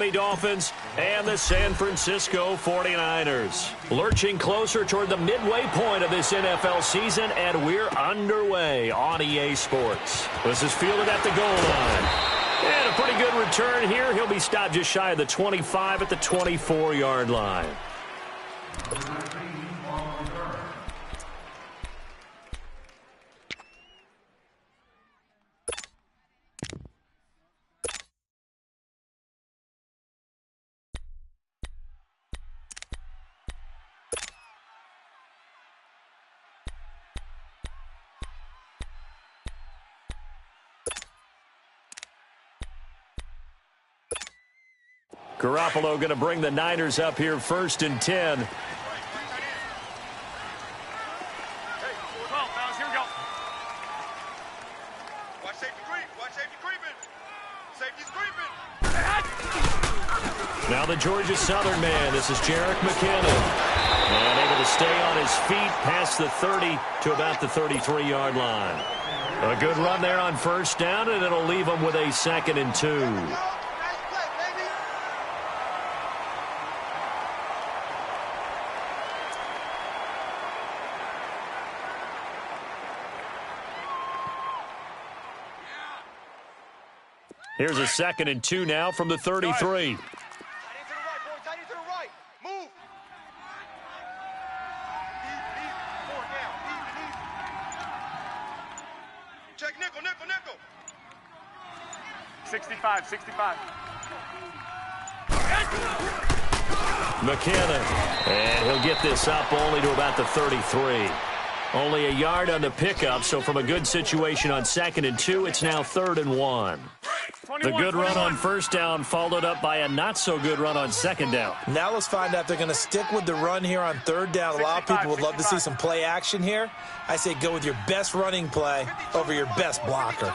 Miami Dolphins and the San Francisco 49ers. Lurching closer toward the midway point of this NFL season, and we're underway on EA Sports. This is fielded at the goal line. And a pretty good return here. He'll be stopped just shy of the 25 at the 24-yard line. Garoppolo going to bring the Niners up here 1st and 10. Here we go. Watch safety creep. Watch safety creeping. Safety's creeping. Now the Georgia Southern man. This is Jerick McKinnon. And able to stay on his feet past the 30 to about the 33-yard line. A good run there on 1st down, and it'll leave him with a 2nd and 2. Here's a 2nd and 2 now from the 33. Tight end to the right, boy. Tight end to the right. Move. Deep. Forward down. Deep. Check nickel. 65. McKinnon. And he'll get this up only to about the 33. Only a yard on the pickup, so from a good situation on 2nd and 2, it's now 3rd and 1. The good run on 1st down followed up by a not-so-good run on 2nd down. Now let's find out if they're going to stick with the run here on 3rd down. A lot of people would love to see some play action here. I say go with your best running play over your best blocker.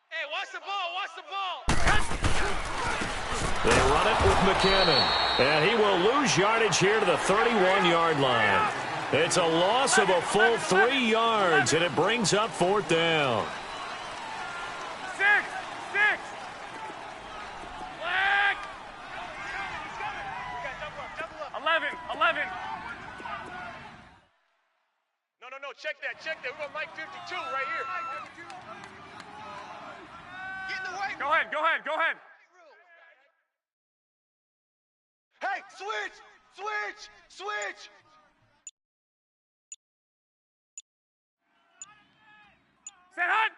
Hey, watch the ball. They run it with McKinnon. And he will lose yardage here to the 31-yard line. It's a loss of a full 3 yards, and it brings up 4th down. 11. No, check that. We're going to Mike 52 right here. Get in the way. Go ahead. Hey, switch. Set hut.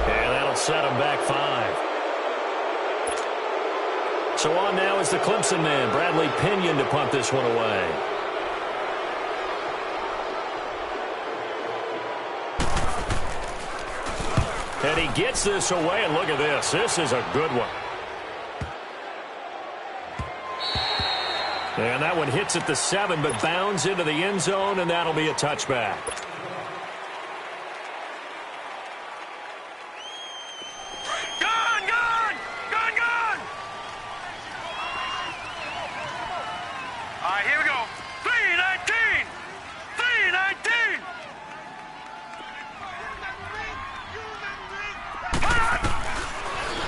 And that'll set him back 5. So on now is the Clemson man, Bradley Pinion, to punt this one away. And he gets this away, and look at this. This is a good one. And that one hits at the 7, but bounds into the end zone, and that'll be a touchback.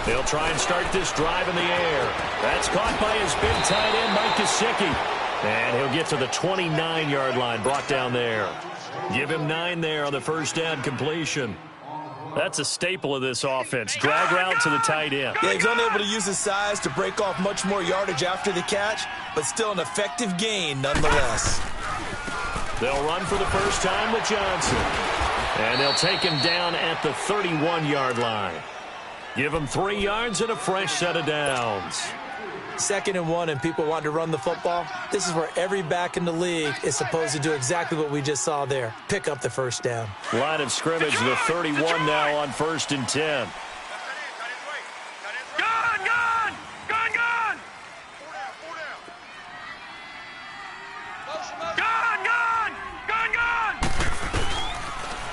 They'll try and start this drive in the air. That's caught by his big tight end, Mike Gesicki. And he'll get to the 29-yard line, brought down there. Give him 9 there on the 1st down completion. That's a staple of this offense. Drag route to the tight end. Yeah, he's unable to use his size to break off much more yardage after the catch, but still an effective gain nonetheless. They'll run for the first time with Johnson. And they'll take him down at the 31-yard line. Give him 3 yards and a fresh set of downs. 2nd and 1 and people want to run the football. This is where every back in the league is supposed to do exactly what we just saw there. Pick up the 1st down. Line of scrimmage, the 31 now on 1st and 10.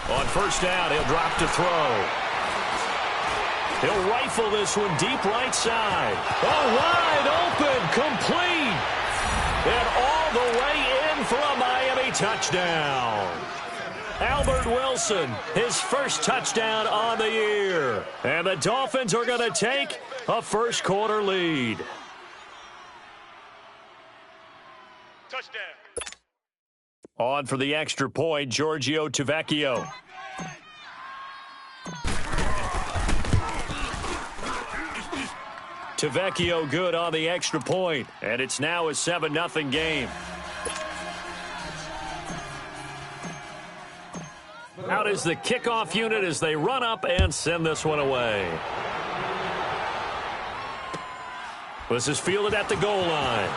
On 1st down, he'll drop to throw. He'll rifle this one deep right side. Oh, wide open, complete. And all the way in for a Miami touchdown. Albert Wilson, his first touchdown on the year. And the Dolphins are going to take a first quarter lead. Touchdown. On for the extra point, Giorgio Tavecchio. Tavecchio good on the extra point, and it's now a 7-0 game. Out is the kickoff unit as they run up and send this one away. This is fielded at the goal line.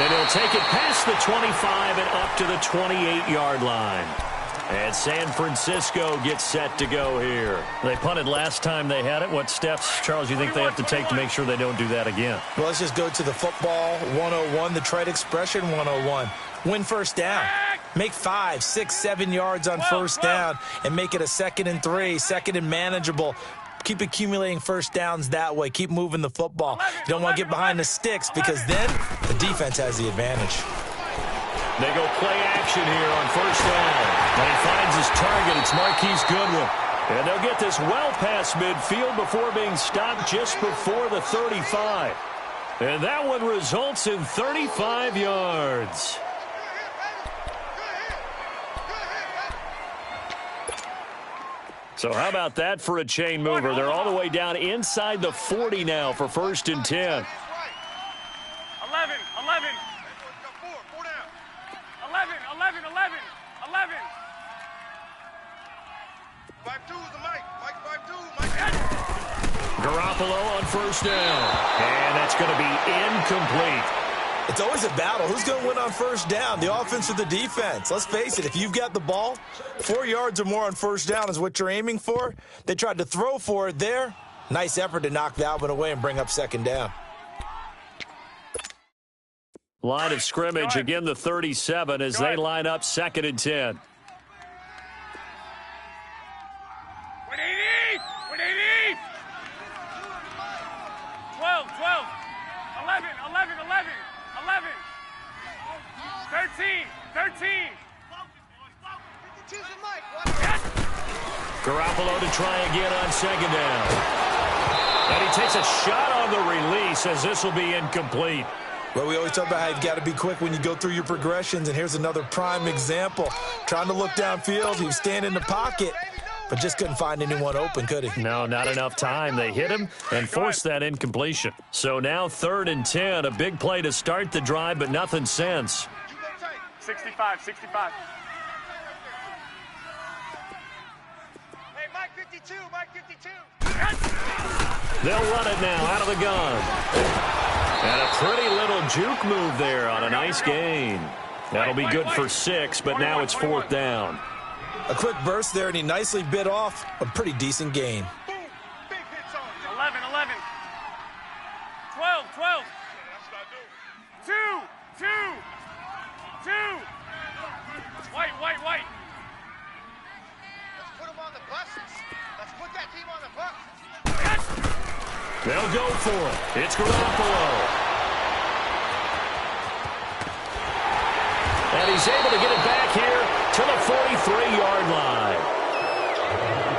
And he'll take it past the 25 and up to the 28-yard line. And San Francisco gets set to go here. They punted last time they had it. What steps, Charles, you think they have to take to make sure they don't do that again? Well, let's just go to the football 101, the trite expression 101. Win first down. Make 5, 6, 7 yards on first down and make it a 2nd and 3, 2nd and manageable. Keep accumulating first downs that way. Keep moving the football. You don't want to get behind the sticks because then the defense has the advantage. They go play action here on first down. And he finds his target. It's Marquise Goodwin. And they'll get this well past midfield before being stopped just before the 35. And that one results in 35 yards. So how about that for a chain mover? They're all the way down inside the 40 now for 1st and 10. 11, 11. 11, 11, 11, 11. 5-2 is the Mike. Mike 5-2. Mike. Garoppolo on first down. And that's going to be incomplete. It's always a battle. Who's going to win on first down, the offense or the defense? Let's face it, if you've got the ball, 4 yards or more on first down is what you're aiming for. They tried to throw for it there. Nice effort to knock that one away and bring up 2nd down. Line of scrimmage, again the 37 as they line up 2nd and 10. 180! 180! 12, 12. 11, 11, 11. 11, 13, 13. Garoppolo to try again on 2nd down. And he takes a shot on the release as this will be incomplete. Well, we always talk about how you've got to be quick when you go through your progressions, and here's another prime example. Trying to look downfield, he was standing in the pocket, but just couldn't find anyone open, could he? No, not enough time. They hit him and forced that incompletion. So now 3rd and 10, a big play to start the drive, but nothing since. 65, 65. Hey, Mike 52, Mike 52. They'll run it now out of the gun. And a pretty little juke move there on a nice gain. That'll be good for 6, but now it's 4th down. A quick burst there, and he nicely bit off a pretty decent gain. 11, 11. 12, 12. 2, 2. 2. White, white, white. Let's put them on the buses. Let's put that team on the bus. They'll go for it. It's Garoppolo. And he's able to get it back here to the 43-yard line.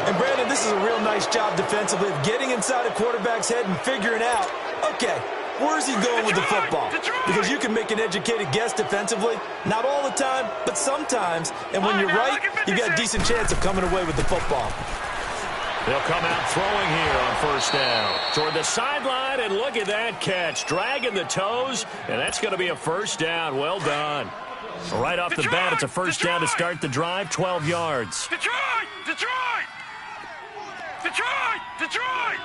And, Brandon, this is a real nice job defensively of getting inside a quarterback's head and figuring out, okay, where's he going with the football? Because you can make an educated guess defensively, not all the time, but sometimes. And when you're right, you've got a decent chance of coming away with the football. They'll come out throwing here on first down. Toward the sideline, and look at that catch. Dragging the toes, and that's going to be a first down. Well done. Right off the bat, it's a first down to start the drive, 12 yards. Detroit! Detroit! Detroit! Detroit!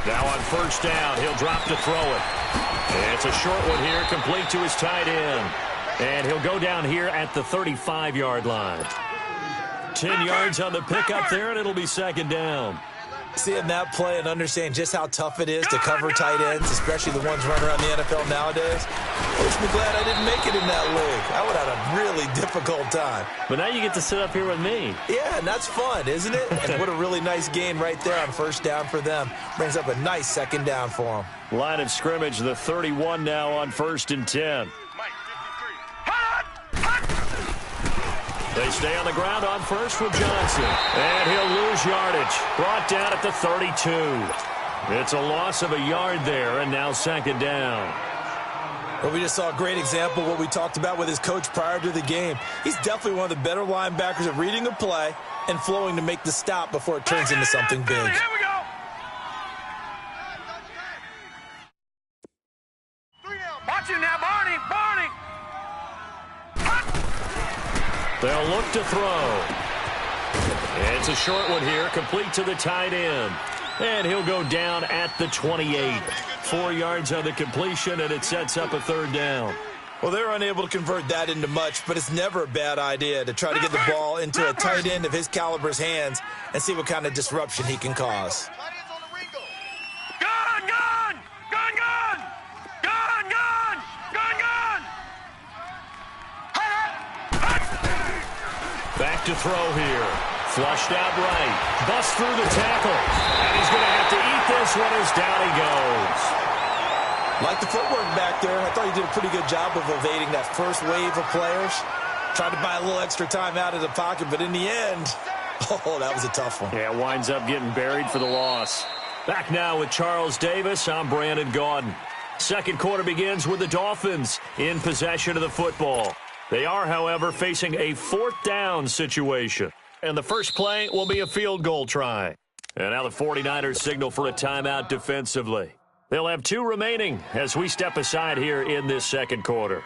Now on first down, he'll drop to throw it. It's a short one here, complete to his tight end. And he'll go down here at the 35-yard line. 10 yards on the pickup there, and it'll be 2nd down. Seeing that play and understanding just how tough it is to cover tight ends, especially the ones running around the NFL nowadays, makes me glad I didn't make it in that league. I would have had a really difficult time. But now you get to sit up here with me. Yeah, and that's fun, isn't it? And what a really nice gain right there on first down for them. Brings up a nice second down for them. Line of scrimmage, the 31 now on 1st and 10. They stay on the ground on first with Johnson. And he'll lose yardage. Brought down at the 32. It's a loss of a yard there, and now second down. Well, we just saw a great example of what we talked about with his coach prior to the game. He's definitely one of the better linebackers at reading a play and flowing to make the stop before it turns into something big. Here we go. 3 down. Watch it now, Barney. Barney. They'll look to throw. It's a short one here, complete to the tight end. And he'll go down at the 28. 4 yards on the completion, and it sets up a third down. Well, they're unable to convert that into much, but it's never a bad idea to try to get the ball into a tight end of his caliber's hands and see what kind of disruption he can cause. Gun, gun! Gun, gun! Gun, gun! Gun, gun! Back to throw here. Flushed out right. Busts through the tackle. And he's going to have to eat this one as down he goes. Like the footwork back there, I thought he did a pretty good job of evading that first wave of players. Tried to buy a little extra time out of the pocket, but in the end, oh, that was a tough one. Yeah, winds up getting buried for the loss. Back now with Charles Davis. I'm Brandon Gaudin. Second quarter begins with the Dolphins in possession of the football. They are, however, facing a 4th down situation. And the first play will be a field goal try. And now the 49ers signal for a timeout defensively. They'll have 2 remaining as we step aside here in this second quarter.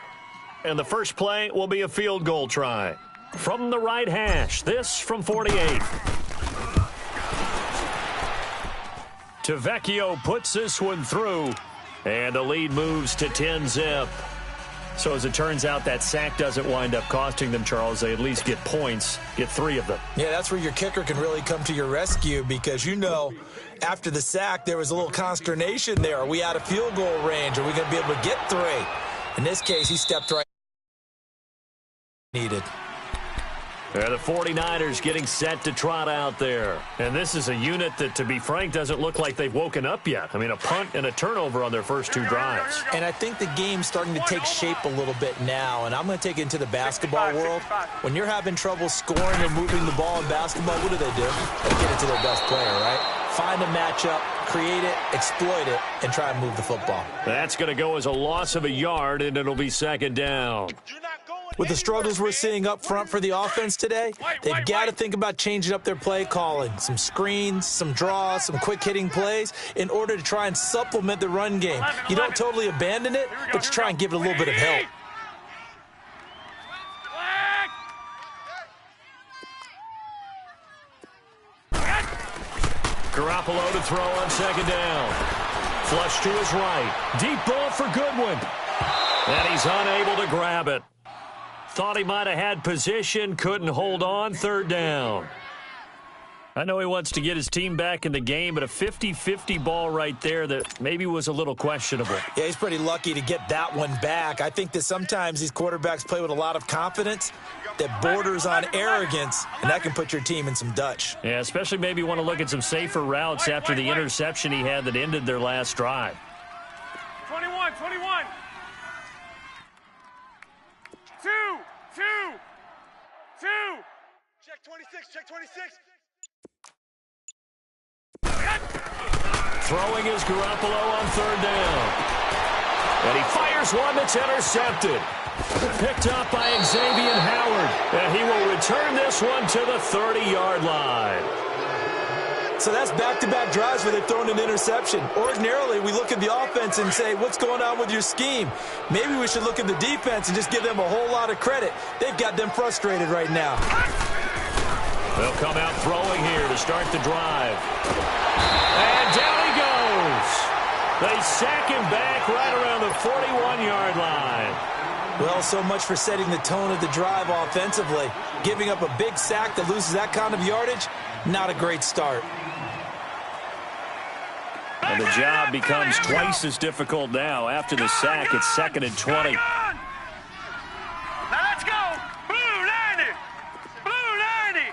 And the first play will be a field goal try. From the right hash, this from 48. Tavecchio puts this one through. And the lead moves to 10-zip. So as it turns out, that sack doesn't wind up costing them, Charles. They at least get points, get 3 of them. Yeah, that's where your kicker can really come to your rescue because, you know, after the sack, there was a little consternation there. Are we out of field goal range? Are we going to be able to get 3? In this case, he stepped right needed. Yeah, the 49ers getting set to trot out there. And this is a unit that, to be frank, doesn't look like they've woken up yet. I mean, a punt and a turnover on their first 2 drives. And I think the game's starting to take shape a little bit now, and I'm going to take it into the basketball world. When you're having trouble scoring or moving the ball in basketball, what do? They get it to their best player, right? Find a matchup, create it, exploit it, and try and move the football. That's going to go as a loss of a yard, and it'll be second down. With the struggles we're seeing up front for the offense today, they've got to think about changing up their play calling. Some screens, some draws, some quick-hitting plays in order to try and supplement the run game. You don't totally abandon it, but you try and give it a little bit of help. Garoppolo to throw on second down. Flush to his right. Deep ball for Goodwin. And he's unable to grab it. Thought he might have had position, couldn't hold on, third down. I know he wants to get his team back in the game, but a 50-50 ball right there that maybe was a little questionable. Yeah, he's pretty lucky to get that one back. I think that sometimes these quarterbacks play with a lot of confidence that borders on arrogance, and that can put your team in some Dutch. Yeah, especially maybe want to look at some safer routes after the interception he had that ended their last drive. 21. 2. Check 26. Check 26. Throwing is Garoppolo on third down. And he fires one that's intercepted. Picked up by Xavier Howard. And he will return this one to the 30-yard line. So that's back-to-back drives where they've thrown an interception. Ordinarily, we look at the offense and say, what's going on with your scheme? Maybe we should look at the defense and just give them a whole lot of credit. They've got them frustrated right now. They'll come out throwing here to start the drive. And down he goes. They sack him back right around the 41-yard line. Well, so much for setting the tone of the drive offensively. Giving up a big sack that loses that kind of yardage, not a great start. And the job becomes twice as difficult now. After the sack, it's 2nd and 20. Now let's go. Blue 90. Blue 90.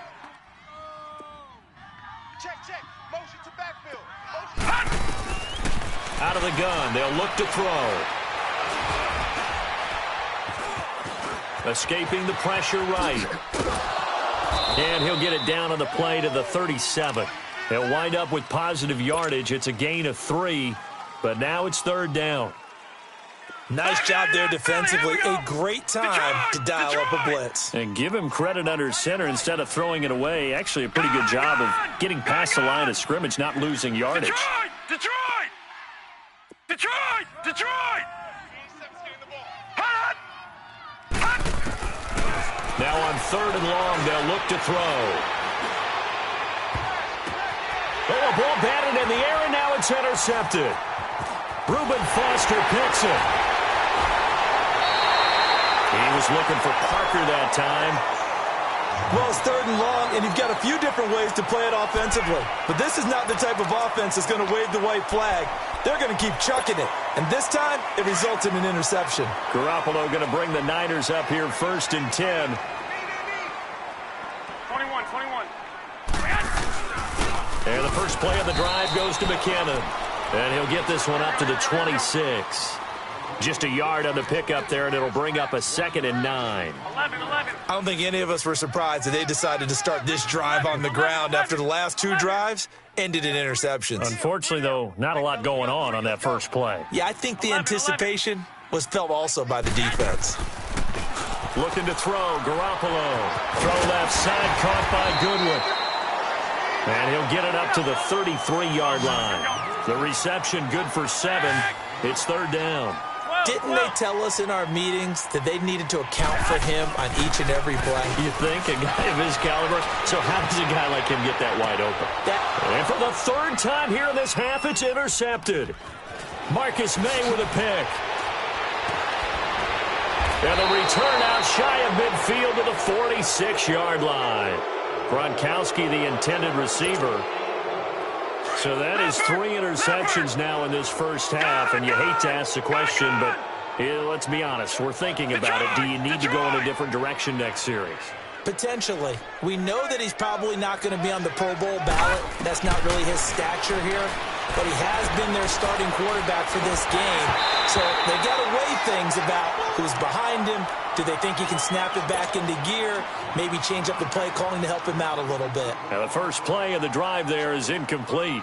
Check. Motion to backfield. Out of the gun, they'll look to throw. Escaping the pressure right. And he'll get it down on the play to the 37. They'll wind up with positive yardage. It's a gain of 3, but now it's 3rd down. Nice job there defensively. A great time to dial up a blitz. And give him credit under center instead of throwing it away. Actually, a pretty good job of getting past the line of scrimmage, not losing yardage. Detroit! Hot! Now on 3rd and long, they'll look to throw. Oh, a ball batted in the air, and now it's intercepted. Reuben Foster picks it. He was looking for Parker that time. Well, it's 3rd and long, and you've got a few different ways to play it offensively. But this is not the type of offense that's going to wave the white flag. They're going to keep chucking it. And this time, it results in an interception. Garoppolo going to bring the Niners up here 1st and 10. 21. And the first play of the drive goes to McKinnon. And he'll get this one up to the 26. Just a yard on the pickup there, and it'll bring up a 2nd and 9. 11. I don't think any of us were surprised that they decided to start this drive on the ground after the last 2 drives ended in interceptions. Unfortunately, though, not a lot going on that first play. Yeah, I think the anticipation was felt also by the defense. Looking to throw, Garoppolo. Throw left side, caught by Goodwin. And he'll get it up to the 33-yard line. The reception good for 7. It's 3rd down. Didn't they tell us in our meetings that they needed to account for him on each and every play? You think? A guy of his caliber? So how does a guy like him get that wide open? And for the 3rd time here in this half, it's intercepted. Marcus May with a pick. And the return out shy of midfield to the 46-yard line. Gronkowski, the intended receiver. So that is 3 interceptions now in this first half, and you hate to ask the question, but let's be honest. We're thinking about it. Do you need to go in a different direction next series? Potentially. We know that he's probably not going to be on the Pro Bowl ballot. That's not really his stature here, but he has been their starting quarterback for this game. So they got to weigh things about who's behind him. Do they think he can snap it back into gear? Maybe change up the play calling to help him out a little bit. Now the first play of the drive there is incomplete.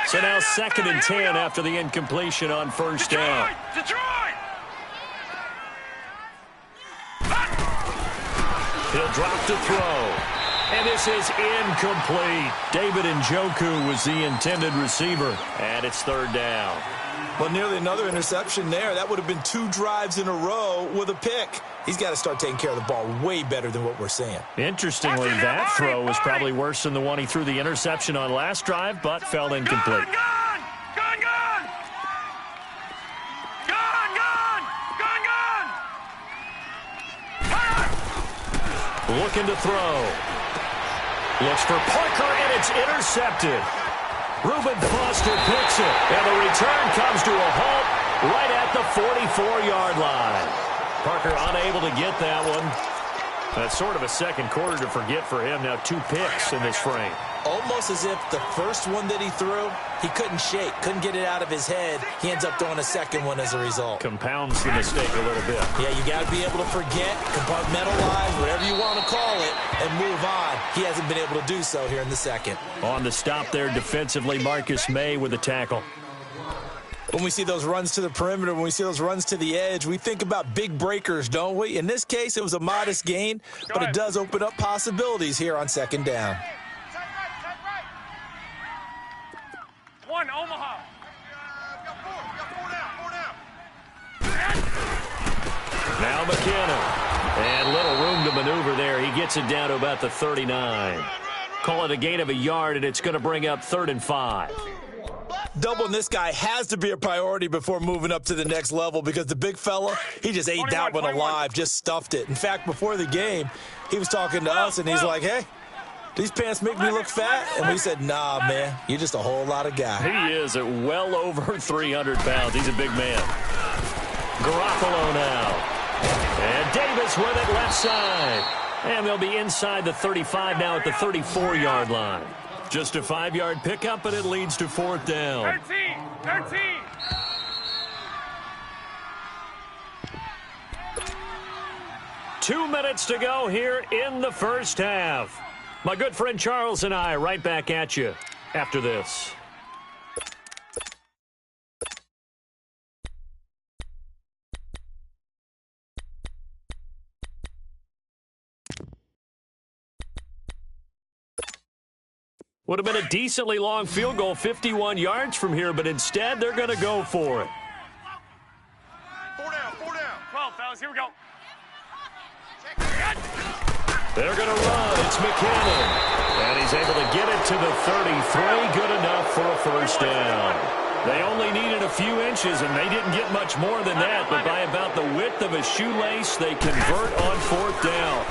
So now 2nd and 10 after the incompletion on 1st down. Detroit! He'll drop to throw. And this is incomplete. David Njoku was the intended receiver. And it's 3rd down. Well, nearly another interception there. That would have been 2 drives in a row with a pick. He's got to start taking care of the ball way better than what we're seeing. Interestingly, that throw was probably worse than the one he threw the interception on last drive, but fell incomplete. Gone! Looking to throw. Looks for Parker, and it's intercepted. Reuben Foster picks it, and the return comes to a halt right at the 44-yard line. Parker unable to get that one. That's sort of a second quarter to forget for him. Now 2 picks in this frame. Almost as if the first one that he threw, he couldn't shake, couldn't get it out of his head. He ends up throwing a second one as a result. Compounds the mistake a little bit. Yeah, you got to be able to forget, compartmentalize, whatever you want to call it, and move on. He hasn't been able to do so here in the second. On the stop there defensively, Marcus May with a tackle. When we see those runs to the perimeter, when we see those runs to the edge, we think about big breakers, don't we? In this case, it was a modest gain, but it does open up possibilities here on 2nd down. One, Omaha. Now McKinnon. And little room to maneuver there. He gets it down to about the 39. Call it a gain of a yard, and it's going to bring up 3rd and 5. Doubling this guy has to be a priority before moving up to the next level because the big fella, he just ate that one alive, just stuffed it. In fact, before the game, he was talking to us, and he's like, hey, these pants make me look fat? And we said, nah, man, you're just a whole lot of guy. He is at well over 300 pounds. He's a big man. Garoppolo now. And Davis with it left side. And they'll be inside the 35 now at the 34-yard line. Just a 5-yard pickup, and it leads to 4th down. 13. 2 minutes to go here in the first half. My good friend Charles and I right back at you after this. Would have been a decently long field goal, 51 yards from here, but instead they're going to go for it. 4 down. 12, fellas, here we go. They're going to run. It's McKinnon. And he's able to get it to the 33. Good enough for a first down. They only needed a few inches, and they didn't get much more than that. But by about the width of a shoelace, they convert on 4th down.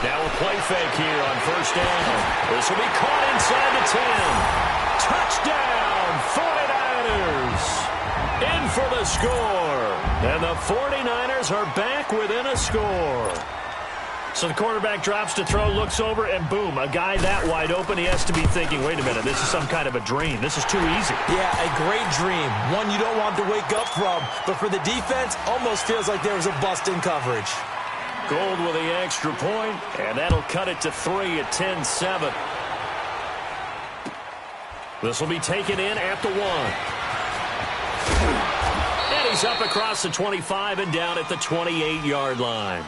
Now a play fake here on first down. This will be caught inside the 10. Touchdown, 49ers. In for the score. And the 49ers are back within a score. So the quarterback drops to throw, looks over, and boom, a guy that wide open. He has to be thinking, wait a minute, this is some kind of a dream. This is too easy. Yeah, a great dream. One you don't want to wake up from. But for the defense, almost feels like there was a bust in coverage. Gold with the extra point, and that'll cut it to 3 at 10-7. This will be taken in at the 1. And he's up across the 25 and down at the 28-yard line.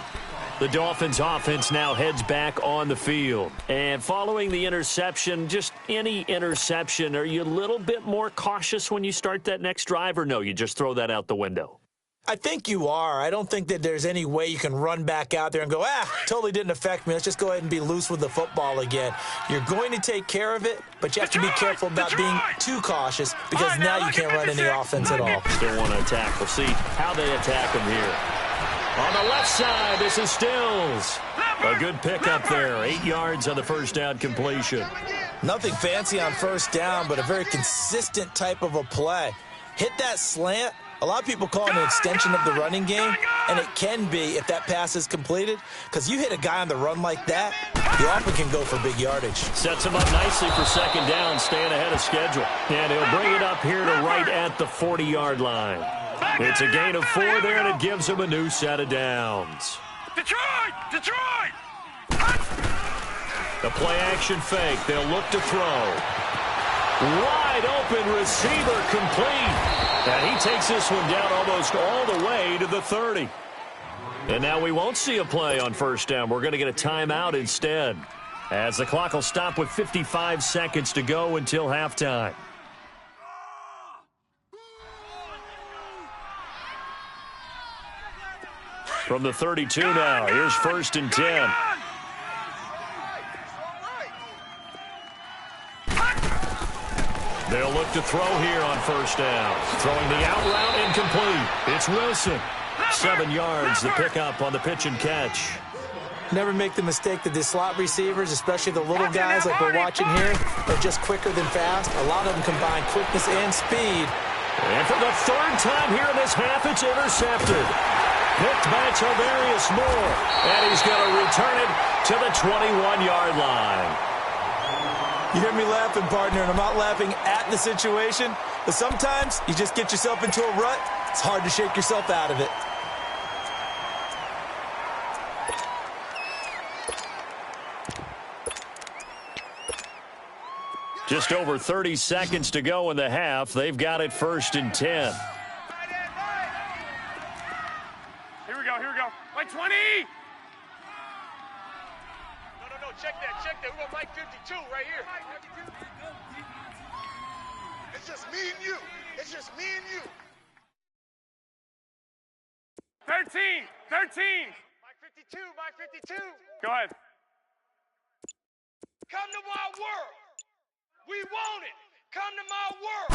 The Dolphins offense now heads back on the field. And following the interception, just any interception, are you a little bit more cautious when you start that next drive, or no, you just throw that out the window? I think you are. I don't think that there's any way you can run back out there and go, totally didn't affect me. Let's just go ahead and be loose with the football again. You're going to take care of it, but you have to be careful about being too cautious because now you can't run any offense at all. Still want to attack. We'll see how they attack him here. On the left side, this is Stills. A good pickup there. 8 yards on the first down completion. Nothing fancy on first down, but a very consistent type of a play. Hit that slant. A lot of people call it an extension of the running game, and it can be if that pass is completed, because you hit a guy on the run like that, you often can go for big yardage. Sets him up nicely for second down, staying ahead of schedule. And he'll bring it up here to right at the 40-yard line. It's a gain of 4 there, and it gives him a new set of downs. Detroit! The play-action fake. They'll look to throw. Wide open receiver complete. And he takes this one down almost all the way to the 30. And now we won't see a play on first down. We're going to get a timeout instead, as the clock will stop with 55 seconds to go until halftime. From the 32 now, here's 1st and 10. They'll look to throw here on first down. Throwing the out route incomplete. It's Wilson. 7 yards, the pickup on the pitch and catch. Never make the mistake that the slot receivers, especially the little guys like we're watching here, are just quicker than fast. A lot of them combine quickness and speed. And for the 3rd time here in this half, it's intercepted. Picked by Tavarius Moore. And he's going to return it to the 21-yard line. You hear me laughing, partner, and I'm not laughing at the situation, but sometimes you just get yourself into a rut. It's hard to shake yourself out of it. Just over 30 seconds to go in the half. They've got it 1st and 10. Here we go. Like 20! No, check that. We want Mike 52 right here. It's just me and you. 13! Mike 52. Go ahead. Come to my world. We want it. Come to my world.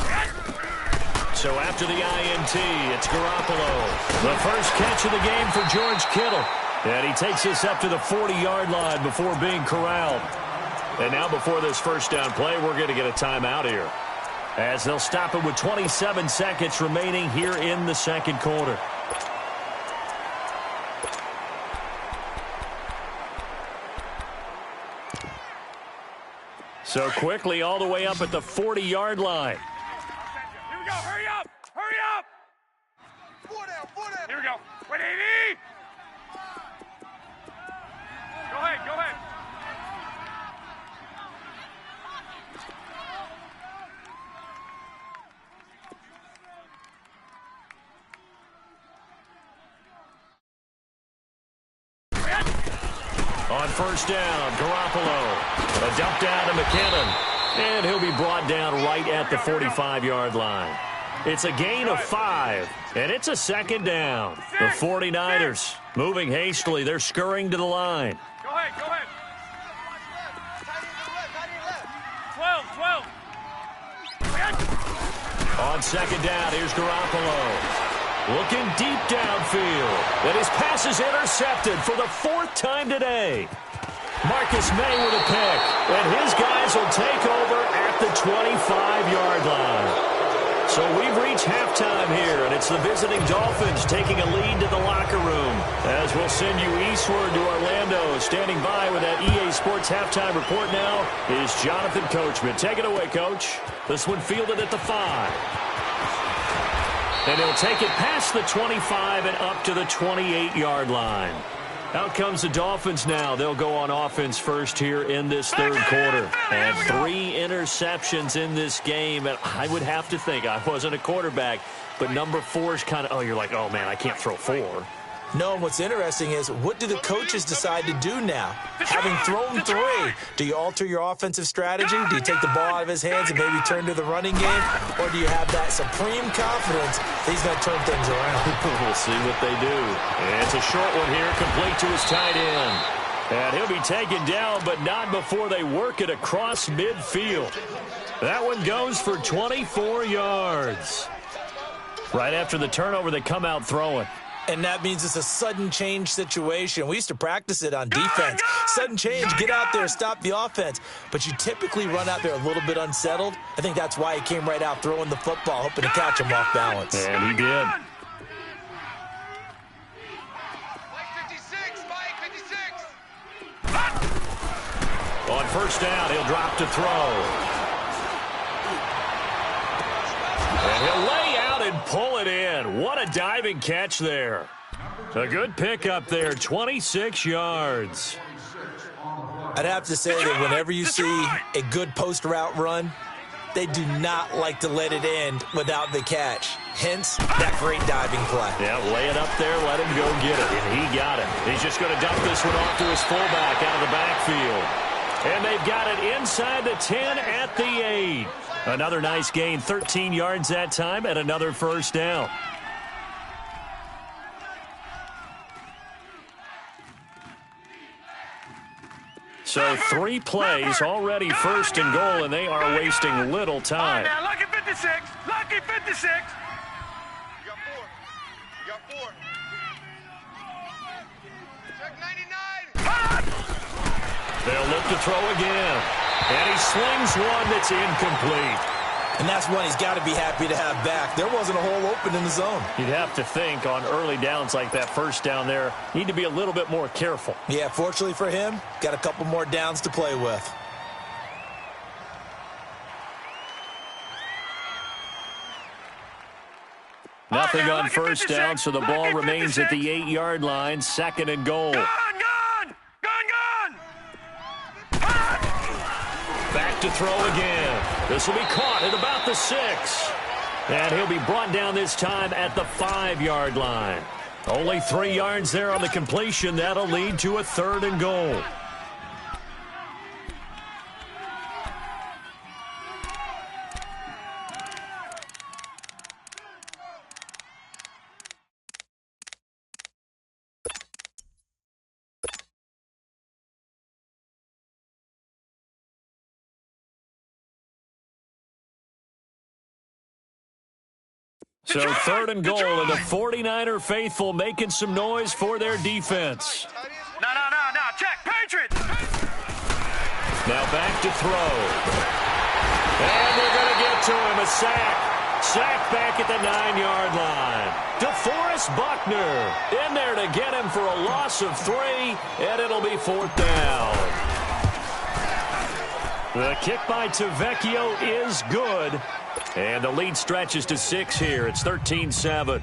So after the INT, it's Garoppolo. The first catch of the game for George Kittle. And he takes this up to the 40-yard line before being corralled. And now before this first down play, we're going to get a timeout here, as they'll stop it with 27 seconds remaining here in the second quarter. So quickly all the way up at the 40-yard line. Here we go. Hurry up. Hurry up. 4 down. Here we go. Wait, 80. Go ahead. Go ahead. On first down, Garoppolo. A dump down to McKinnon. And he'll be brought down right at the 45-yard line. It's a gain of 5, and it's a second down. The 49ers moving hastily. They're scurrying to the line. Go ahead. Go ahead. 12. On second down, here's Garoppolo. Looking deep downfield. And his pass is intercepted for the 4th time today. Marcus May with a pick. And his guys will take over at the 25-yard line. So we've reached halftime here, and it's the visiting Dolphins taking a lead to the locker room. As we'll send you eastward to Orlando. Standing by with that EA Sports halftime report now is Jonathan Coachman. Take it away, Coach. This one fielded at the 5. And he'll take it past the 25 and up to the 28-yard line. Out comes the Dolphins now. They'll go on offense first here in this third quarter. And 3 interceptions in this game. And I would have to think, I wasn't a quarterback, but number 4 is kind of, you're like, oh, man, I can't throw 4. No, what's interesting is, what do the coaches decide to do now? Having thrown 3, do you alter your offensive strategy? Do you take the ball out of his hands and maybe turn to the running game? Or do you have that supreme confidence that he's going to turn things around? We'll see what they do. And it's a short one here, complete to his tight end. And he'll be taken down, but not before they work it across midfield. That one goes for 24 yards. Right after the turnover, they come out throwing. And that means it's a sudden change situation. We used to practice it on defense. Sudden change, get out there, stop the offense. But you typically run out there a little bit unsettled. I think that's why he came right out throwing the football, hoping to catch him off balance. And he did. On first down, he'll drop to throw. And he'll lay out and pull it in. What a diving catch there. A good pickup there, 26 yards. I'd have to say that whenever you see a good post route run, they do not like to let it end without the catch. Hence, that great diving play. Yeah, lay it up there, let him go get it. And he got it. He's just going to dump this one off to his fullback out of the backfield. And they've got it inside the 10 at the 8. Another nice gain, 13 yards that time, and another first down. So 3 plays, already first and goal, and they are wasting little time. Now, lucky 56. Lucky 56. You got 4. You got 4. Check 99. They'll look to throw again. And he slings one that's incomplete. And that's one he's got to be happy to have back. There wasn't a hole open in the zone. You'd have to think on early downs like that first down there, need to be a little bit more careful. Yeah, fortunately for him, got a couple more downs to play with. Nothing on first down, so the ball remains at the 8-yard line, second and goal. Gone. Back to throw again. This will be caught at about the 6. And he'll be brought down this time at the 5-yard line. Only 3 yards there on the completion. That'll lead to a third and goal. So third and goal, and the 49er faithful making some noise for their defense. No. Check. Patriots. Now back to throw. And they're going to get to him. A sack. Sack back at the 9-yard line. DeForest Buckner in there to get him for a loss of 3, and it'll be 4th down. The kick by Tavecchio is good, and the lead stretches to 6 here. It's 13-7.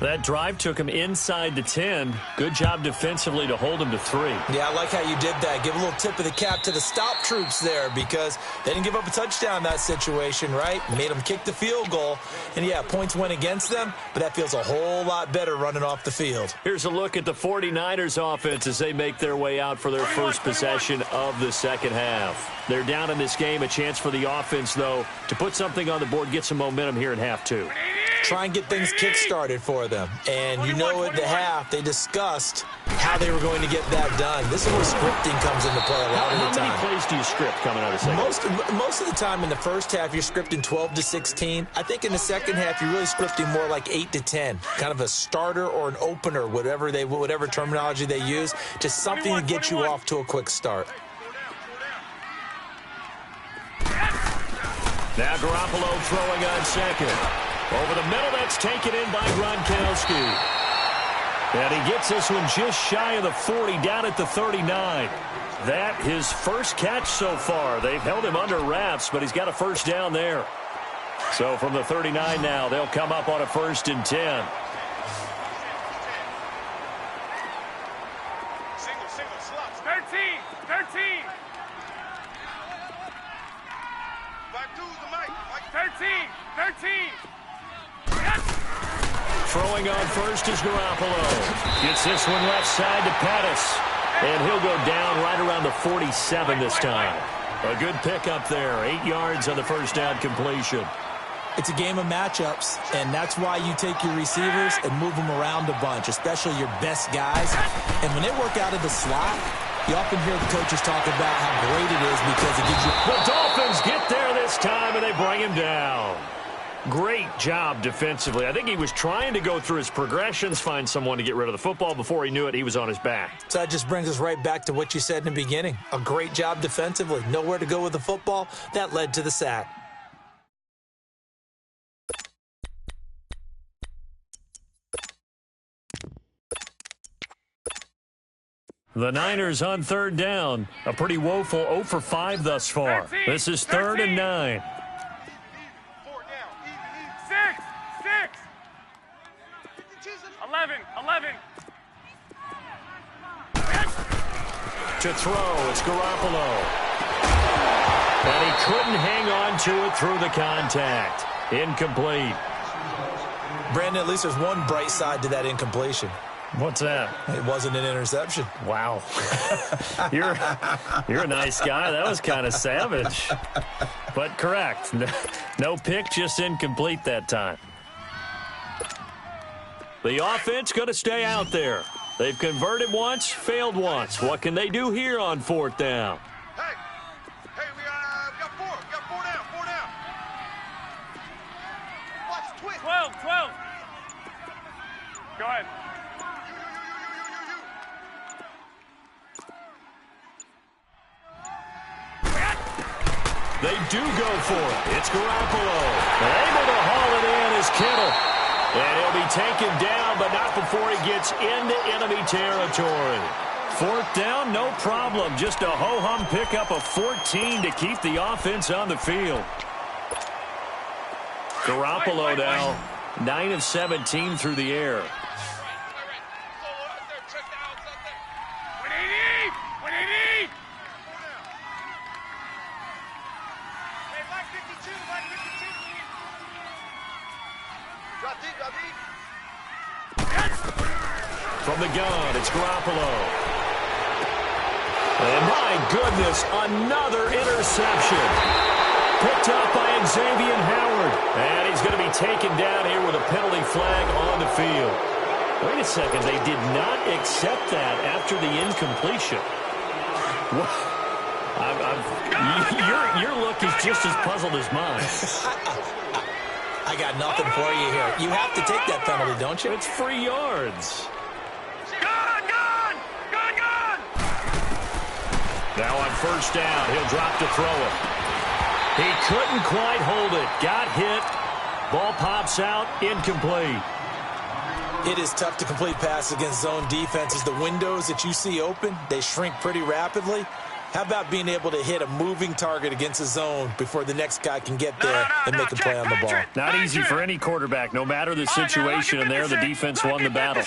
That drive took him inside the 10. Good job defensively to hold him to 3. Yeah, I like how you did that. Give a little tip of the cap to the stop troops there because they didn't give up a touchdown in that situation, right? Made them kick the field goal. And, yeah, points went against them, but that feels a whole lot better running off the field. Here's a look at the 49ers offense as they make their way out for their first possession of the second half. They're down in this game. A chance for the offense, though, to put something on the board, get some momentum here in half 2. Try and get things kick-started for them. And you know at the half, they discussed how they were going to get that done. This is where scripting comes into play a lot of the time. How many plays do you script coming out of the second? Most of the time in the first half, you're scripting 12 to 16. I think in the second half, you're really scripting more like 8 to 10. Kind of a starter or an opener, whatever terminology they use. Just something to get you off to a quick start. Now Garoppolo throwing on second. Over the middle, that's taken in by Gronkowski. And he gets this one just shy of the 40, down at the 39. That his first catch so far. They've held him under wraps, but he's got a first down there. So from the 39 now, they'll come up on a 1st and 10. Single, slots. 13. Back to the mic. 13. Throwing on first is Garoppolo. Gets this one left side to Pettis. And he'll go down right around the 47 this time. A good pickup there. 8 yards on the first down completion. It's a game of matchups, and that's why you take your receivers and move them around a bunch, especially your best guys. And when they work out of the slot, you often hear the coaches talk about how great it is because it gives you... The Dolphins get there this time, and they bring him down. Great job defensively. I think he was trying to go through his progressions, find someone to get rid of the football. Before he knew it, he was on his back. So that just brings us right back to what you said in the beginning. A great job defensively. Nowhere to go with the football. That led to the sack. The Niners on 3rd down. A pretty woeful 0 for 5 thus far. This is 3rd and 9. 6. 11. To throw, it's Garoppolo. And he couldn't hang on to it through the contact. Incomplete. Brandon, at least there's one bright side to that incompletion. What's that? It wasn't an interception. Wow. You're a nice guy. That was kind of savage. But correct. No pick, just incomplete that time. The offense going to stay out there. They've converted once, failed once. What can they do here on 4th down? Hey, we got 4. We got 4 down. Watch, twist. 12. Go ahead. They do go for it. It's Garoppolo. Able to haul it in is Kittle. And he'll be taken down, but not before he gets into enemy territory. 4th down, no problem. Just a ho-hum pickup of 14 to keep the offense on the field. Garoppolo now, 9 of 17 through the air. 180. From the gun, it's Garoppolo. And my goodness, another interception. Picked up by Xavier Howard. And he's going to be taken down here with a penalty flag on the field. Wait a second, they did not accept that after the incompletion. Your look is just as puzzled as mine. I got nothing for you here. You have to take that penalty, don't you? It's free yards. Now on first down, he'll drop to throw it. He couldn't quite hold it. Got hit. Ball pops out. Incomplete. It is tough to complete passes against zone defenses. The windows that you see open, they shrink pretty rapidly. How about being able to hit a moving target against a zone before the next guy can get there and make a play on the ball? Not easy for any quarterback, no matter the situation, and there the defense won the battle.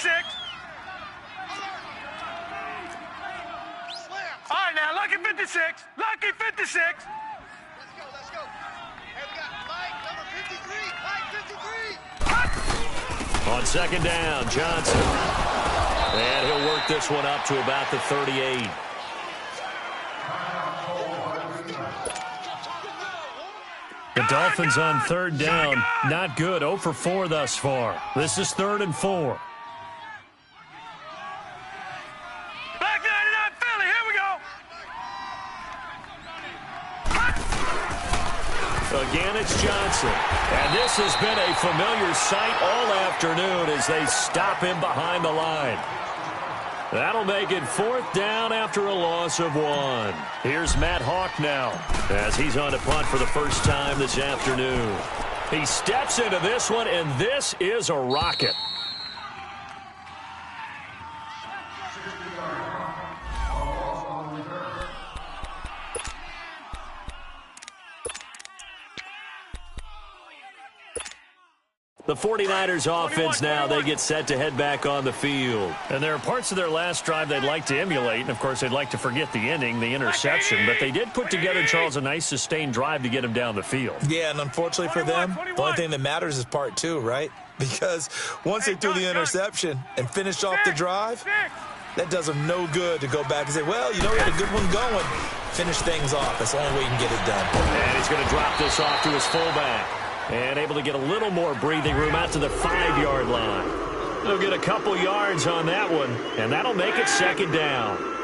All right, now, lucky 56. Lucky 56. Let's go. Hey, we got Mike, number 53. Mike 53. On second down, Johnson. And he'll work this one up to about the 38. The Dolphins on third down. Not good. 0 for 4 thus far. This is 3rd and 4. Back 99 Philly. Here we go. Again, it's Johnson. And this has been a familiar sight all afternoon as they stop him behind the line. That'll make it 4th down after a loss of 1. Here's Matt Hawk now as he's on to punt for the first time this afternoon. He steps into this one, and this is a rocket. The 49ers offense now, they get set to head back on the field. And there are parts of their last drive they'd like to emulate, and of course they'd like to forget the ending, the interception, but they did put together, Charles, a nice sustained drive to get him down the field. Yeah, and unfortunately for them, the only thing that matters is part 2, right? Because once they threw the interception and finished off the drive, that does them no good to go back and say, well, you know, we had a good one going. Finish things off. That's the only way you can get it done. And he's going to drop this off to his fullback. And able to get a little more breathing room out to the 5-yard line. They'll get a couple yards on that one, and that'll make it 2nd down. Good.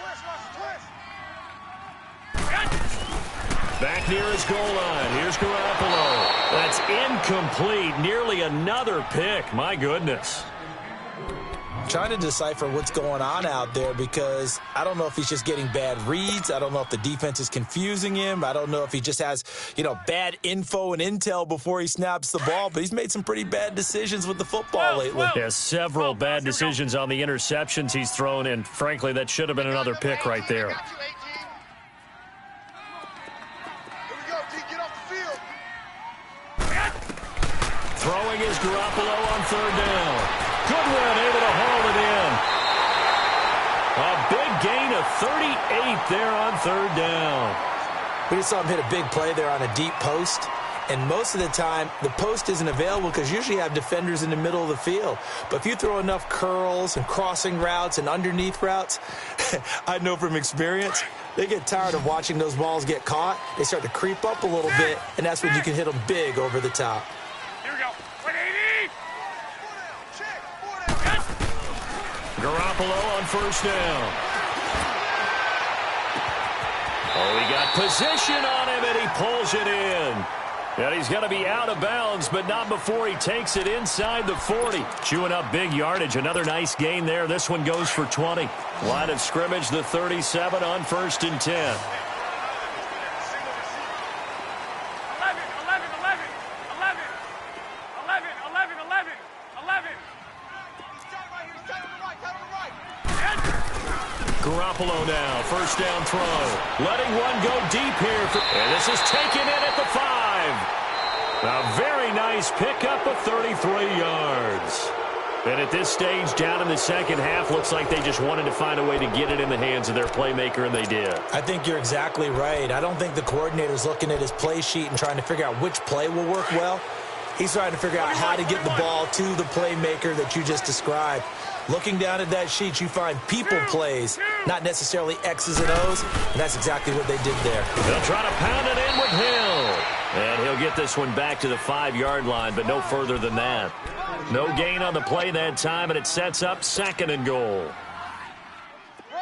Watch the twist. Back near his goal line. Here's Garoppolo. That's incomplete. Nearly another pick. My goodness. Trying to decipher what's going on out there because I don't know if he's just getting bad reads. I don't know if the defense is confusing him. I don't know if he just has, bad info and intel before he snaps the ball. But he's made some pretty bad decisions with the football lately. Yeah, several bad decisions on the interceptions he's thrown, and frankly, that should have been another pick right there. Here we go, T. Get off the field. Throwing is Garoppolo on 3rd down. Goodwin able to haul it in. A big gain of 38 there on 3rd down. We just saw him hit a big play there on a deep post. And most of the time, the post isn't available because usually you have defenders in the middle of the field. But if you throw enough curls and crossing routes and underneath routes, I know from experience, they get tired of watching those balls get caught. They start to creep up a little bit, and that's when you can hit them big over the top. Here we go. 180. Garoppolo on 1st down. Oh, he got position on him, and he pulls it in. And he's going to be out of bounds, but not before he takes it inside the 40. Chewing up big yardage. Another nice gain there. This one goes for 20. Line of scrimmage, the 37 on 1st and 10. 11. Garoppolo now, 1st down throw. Letting one go deep here. And this is taken in at the 5. A very nice pickup of 33 yards. And at this stage, down in the second half, looks like they just wanted to find a way to get it in the hands of their playmaker, and they did. I think you're exactly right. I don't think the coordinator's looking at his play sheet and trying to figure out which play will work well. He's trying to figure out how to get the ball to the playmaker that you just described. Looking down at that sheet, you find people plays, not necessarily X's and O's, and that's exactly what they did there. They'll try to pound it in with Hill. And he'll get this one back to the 5-yard line, but no further than that. No gain on the play that time, and it sets up 2nd and goal.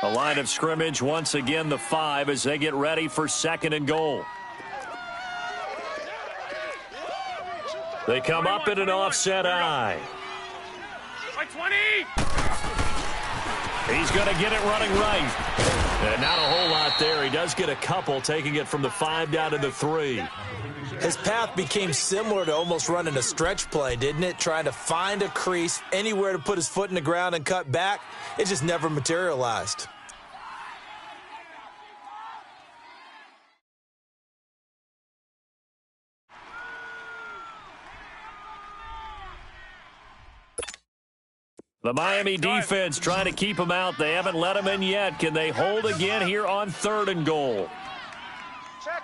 The line of scrimmage, once again, the 5 as they get ready for 2nd and goal. They come up in an offset eye. 20. He's going to get it running right. And not a whole lot there. He does get a couple, taking it from the 5 down to the 3. His path became similar to almost running a stretch play, didn't it? Trying to find a crease, anywhere to put his foot in the ground and cut back. It just never materialized. The Miami defense trying to keep him out. They haven't let him in yet. Can they hold again here on 3rd and goal? Check.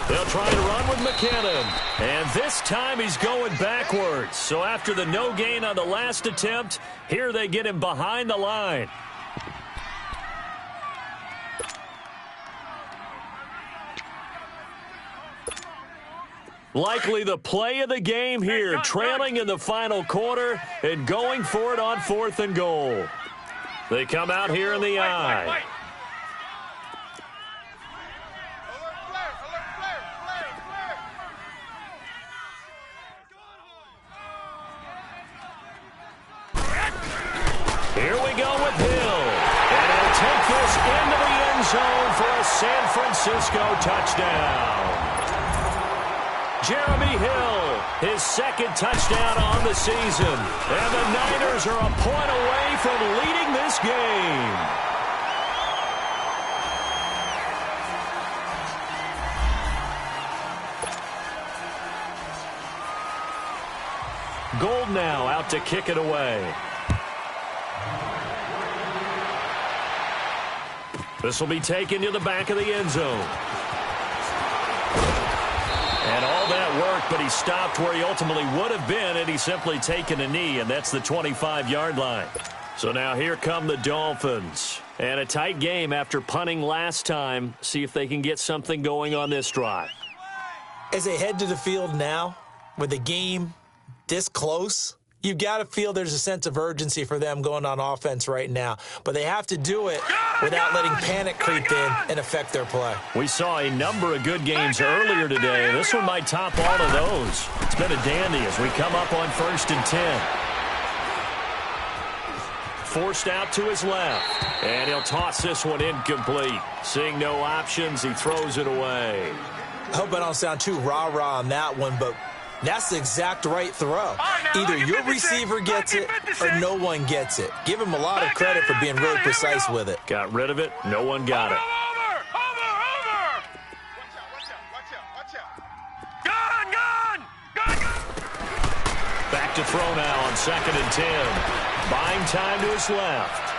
They'll try to run with McKinnon. And this time he's going backwards. So after the no gain on the last attempt, here they get him behind the line. Likely the play of the game here, trailing in the final quarter and going for it on 4th and goal. They come out here in the eye. Here we go with Hill. And he'll take this into the end zone for a San Francisco touchdown. Jeremy Hill, his 2nd touchdown on the season. And the Niners are a point away from leading this game. Gold now out to kick it away. This will be taken to the back of the end zone. And all that worked, but he stopped where he ultimately would have been had he simply taken a knee, and that's the 25-yard line. So now here come the Dolphins. And a tight game after punting last time. See if they can get something going on this drive. As they head to the field now, with the game this close, you've got to feel there's a sense of urgency for them going on offense right now. But they have to do it without letting panic creep in and affect their play. We saw a number of good games earlier today. This one might top all of those. It's been a dandy as we come up on 1st and 10. Forced out to his left. And he'll toss this one incomplete. Seeing no options, he throws it away. I hope I don't sound too rah-rah on that one, but that's the exact right throw. Either your receiver gets it or no one gets it. Give him a lot of credit for being really precise with it. Got rid of it. No one got it. Over! Watch out. Gone! Back to throw now on 2nd and 10. Buying time to his left.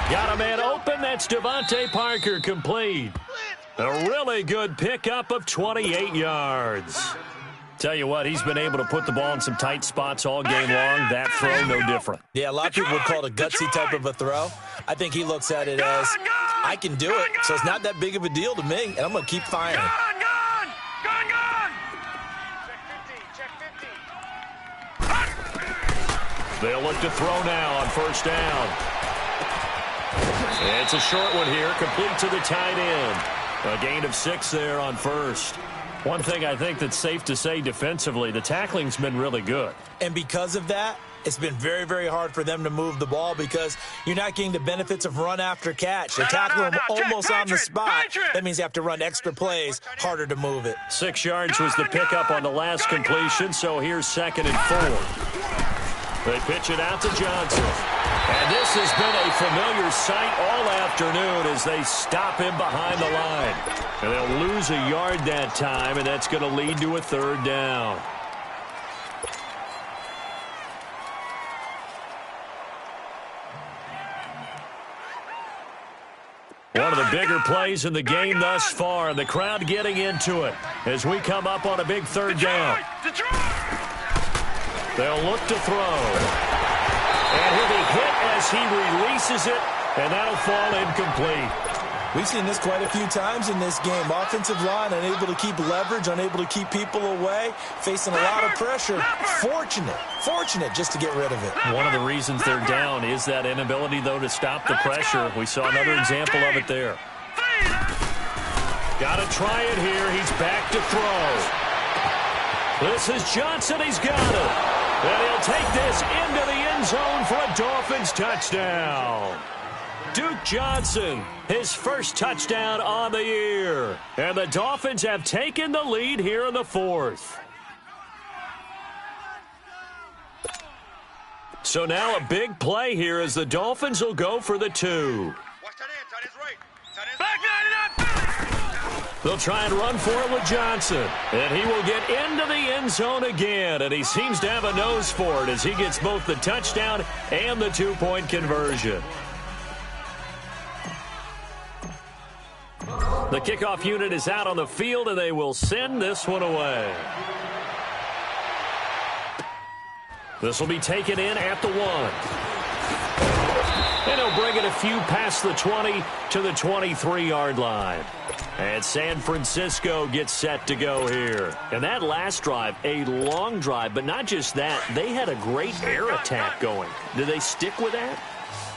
Got a man open. That's Devontae Parker complete. A really good pickup of 28 yards. Tell you what, he's been able to put the ball in some tight spots all game long. That throw, no different. Yeah, a lot of people would call it a gutsy type of a throw. I think he looks at it as, I can do it, so it's not that big of a deal to me, and I'm going to keep firing. Gone! Check 50. They'll look to throw now on 1st down. It's a short one here, complete to the tight end. A gain of 6 there on 1st. One thing I think that's safe to say defensively, the tackling's been really good. And because of that, it's been very, very hard for them to move the ball because you're not getting the benefits of run after catch. They tackle him almost on the spot. That means you have to run extra plays, harder to move it. 6 yards was the pickup on the last completion, so here's 2nd and 4. They pitch it out to Johnson. And this has been a familiar sight all afternoon as they stop him behind the line. And they'll lose a yard that time, and that's going to lead to a 3rd down. One of the bigger plays in the game thus far, and the crowd getting into it as we come up on a big 3rd down. They'll look to throw. And he'll be hit as he releases it, and that'll fall incomplete. We've seen this quite a few times in this game. Offensive line unable to keep leverage, unable to keep people away, facing a lot of pressure. Fortunate just to get rid of it. One of the reasons they're down is that inability, though, to stop the pressure. We saw another example of it there. Got to try it here. He's back to throw. This is Johnson. He's got it. And he'll take this into the end zone for a Dolphins touchdown. Duke Johnson, his first touchdown on the year. And the Dolphins have taken the lead here in the fourth. So now a big play here as the Dolphins will go for the 2. Watch that end, tight end's right. Tight end's Back They'll try and run for it with Johnson. And he will get into the end zone again. And he seems to have a nose for it as he gets both the touchdown and the 2-point conversion. The kickoff unit is out on the field, and they will send this one away. This will be taken in at the 1. And he'll bring it a few past the 20 to the 23-yard line. And San Francisco gets set to go here. And that last drive, a long drive, but not just that. They had a great air attack going. Did they stick with that?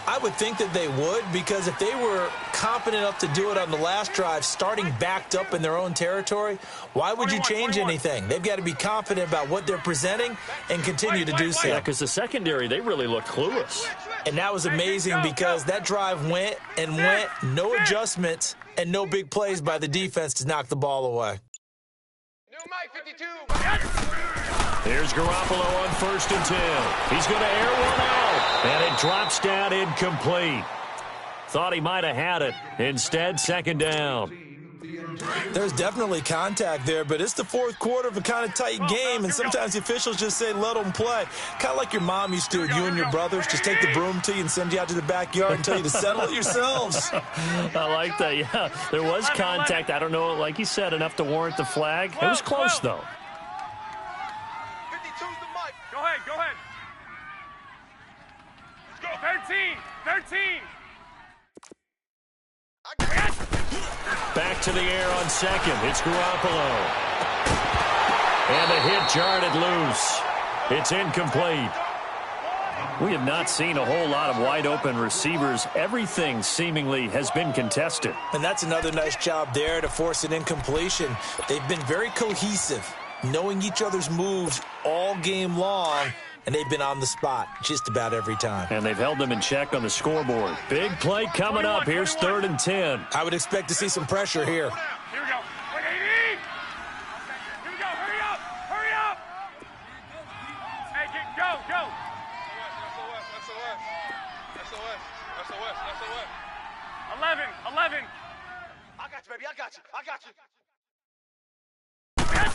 I would think that they would, because if they were competent enough to do it on the last drive, starting backed up in their own territory, why would you change anything? They've got to be confident about what they're presenting and continue to do so. Yeah, because the secondary, they really looked clueless. And that was amazing because that drive went and went, no adjustments and no big plays by the defense to knock the ball away. New Mike 52. Here's Garoppolo on 1st and 10. He's going to air one out, and it drops down incomplete. Thought he might have had it. Instead, 2nd down. There's definitely contact there, but it's the fourth quarter of a kind of tight game, and sometimes the officials just say, let them play. Kind of like your mom used to do with you and your brothers. Just take the broom to you and send you out to the backyard and tell you to settle it yourselves. I like that, yeah. There was contact. I don't know, like you said, enough to warrant the flag. It was close, though. 52's the Mike. Go ahead, go ahead. Let's go. 13. Back to the air on 2nd. It's Garoppolo. And the hit jarred it loose. It's incomplete. We have not seen a whole lot of wide-open receivers. Everything seemingly has been contested. And that's another nice job there to force an incompletion. They've been very cohesive, knowing each other's moves all game long, and they've been on the spot just about every time. And they've held them in check on the scoreboard. Big play coming up. Here's 3rd and 10. I would expect to see some pressure here. Here we go. Wait, 80. Here we go. Hurry up. Hurry up. Hey, go. SOS. 11. I got you, baby. I got you.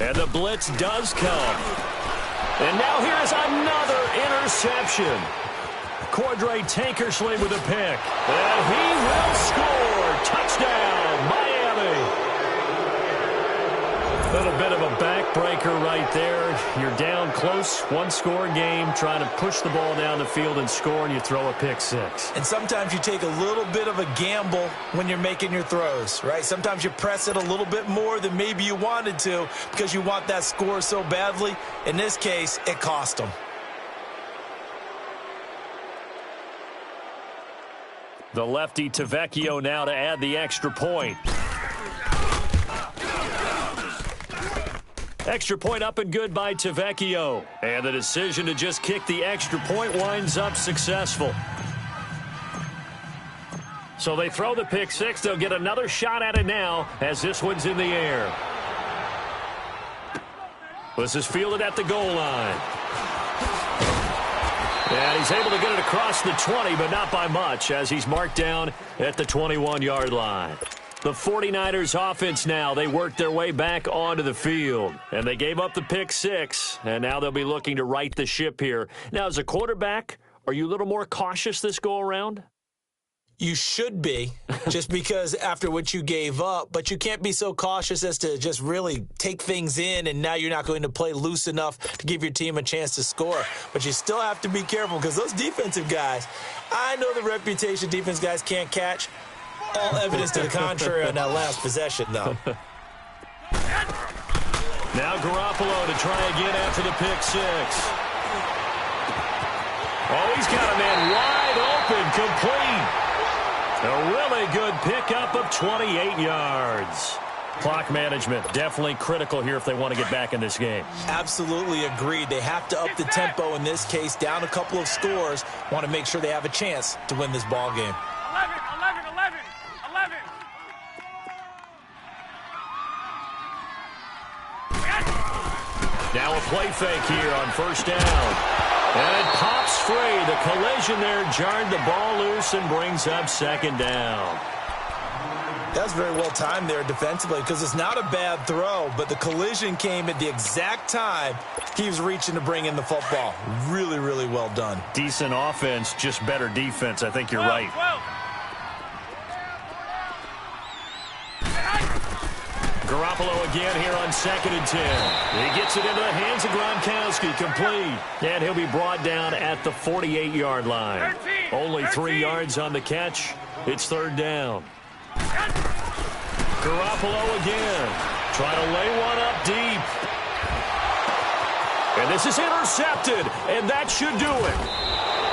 And the blitz does come. And now here's another interception. Cordray Tankersley with a pick. And he will score. Touchdown, Miami. A little bit of a backbreaker right there. You're down close, one-score game, trying to push the ball down the field and score, and you throw a pick 6. And sometimes you take a little bit of a gamble when you're making your throws, right? Sometimes you press it a little bit more than maybe you wanted to because you want that score so badly. In this case, it cost them. The lefty Tavecchio now to add the extra point. Extra point up and good by Tavecchio. And the decision to just kick the extra point winds up successful. So they throw the pick 6. They'll get another shot at it now as this one's in the air. This is fielded at the goal line. And he's able to get it across the 20, but not by much as he's marked down at the 21-yard line. The 49ers offense now, they worked their way back onto the field. And they gave up the pick 6, and now they'll be looking to right the ship here. Now, as a quarterback, are you a little more cautious this go-around? You should be, just because after what you gave up, but you can't be so cautious as to just really take things in, and now you're not going to play loose enough to give your team a chance to score. But you still have to be careful because those defensive guys, I know the reputation defense guys can't catch. All evidence to the contrary on that last possession, though. Now Garoppolo to try again after the pick 6. Oh, he's got a man wide open, complete. A really good pickup of 28 yards. Clock management, definitely critical here if they want to get back in this game. Absolutely agreed. They have to up the tempo in this case, down a couple of scores. Want to make sure they have a chance to win this ball game. 11. Now a play fake here on first down. And it pops free. The collision there jarred the ball loose and brings up second down. That was very well timed there defensively because it's not a bad throw, but the collision came at the exact time he was reaching to bring in the football. Really, really well done. Decent offense, just better defense. I think you're right. Garoppolo again here on 2nd and 10. He gets it into the hands of Gronkowski, complete. And he'll be brought down at the 48-yard line. Only 3 yards on the catch. It's 3rd down. Garoppolo again. Trying to lay one up deep. And this is intercepted, and that should do it.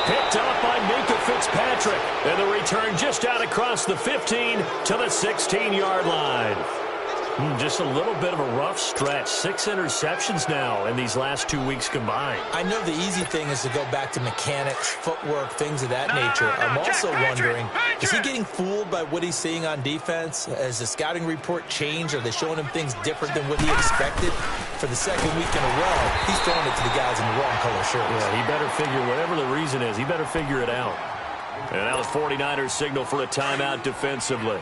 Picked up by Minka Fitzpatrick. And the return just out across the 15 to the 16-yard line. Just a little bit of a rough stretch. 6 interceptions now in these last 2 weeks combined. I know the easy thing is to go back to mechanics, footwork, things of that nature. I'm also wondering, is he getting fooled by what he's seeing on defense? Has the scouting report changed? Are they showing him things different than what he expected? For the 2nd week in a row, he's throwing it to the guys in the wrong color shirts. Yeah, he better figure, whatever the reason is, he better figure it out. And now the 49ers signal for a timeout defensively.